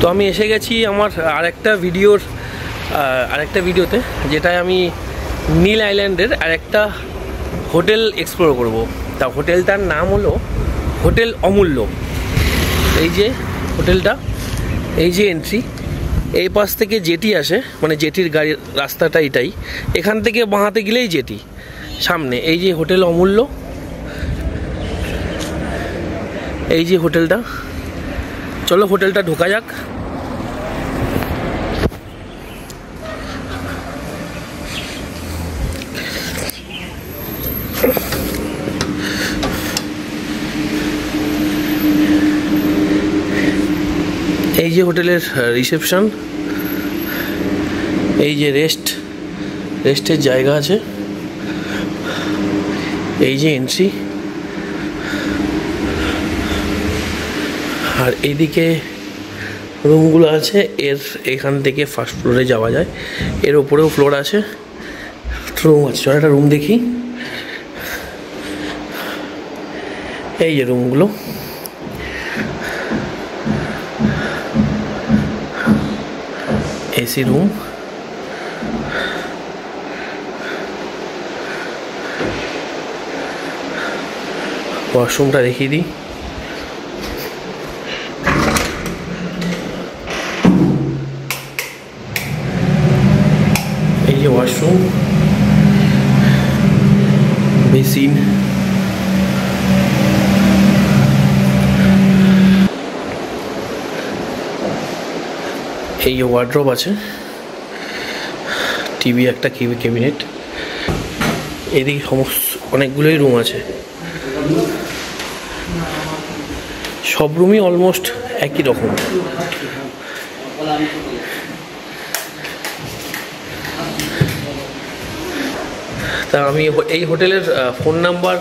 তো আমি এসে গেছি আমার আরেকটা ভিডিওতে, যেটায় আমি নীল আইল্যান্ডের আরেকটা হোটেল এক্সপ্লোর করব। তা হোটেলটার নাম হলো হোটেল অমূল্য। এই যে হোটেলটা, এই যে এন্ট্রি, এই পাশ থেকে জেটি আসে, মানে জেটির গাড়ির রাস্তাটা এটাই। এখান থেকে বাঁহাতে গেলেই জেটি সামনে। এই যে হোটেল অমূল্য, এই যে হোটেলটা। চলো হোটেলটা ঢোকা যাক। এই যে হোটেলের রিসেপশন, এই যে রেস্টের জায়গা আছে, এই যে এন্ট্রি, আর এইদিকে রুমগুলো আছে। এখান থেকে ফার্স্ট ফ্লোরে যাওয়া যায়, এর ওপরেও ফ্লোর আছে, রুম আছে। চল একটা রুম দেখি। এই যে রুমগুলো, এসি রুম। ওয়াশরুমটা দেখিয়ে দিই। এই যে ওয়াশরুম, বেসিন, এই যে ওয়ার্ড্রপ আছে, টিভি, একটা ক্যাবিনেট। এদিকে সমস্ত অনেকগুলোই রুম আছে, সব রুমই অলমোস্ট একই রকম। তা আমি এই হোটেলের ফোন নাম্বার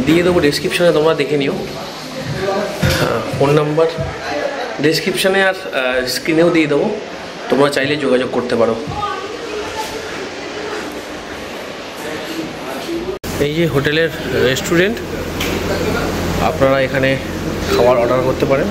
দিয়ে দেবো ডেসক্রিপশানে, তোমরা দেখে নিও। ফোন নাম্বার ডেসক্রিপশানে আর স্ক্রিনেও দিয়ে দেবো, তোমরা চাইলে যোগাযোগ করতে পারো। এই যে হোটেলের রেস্টুরেন্ট, আপনারা এখানে খাবার অর্ডার করতে পারেন।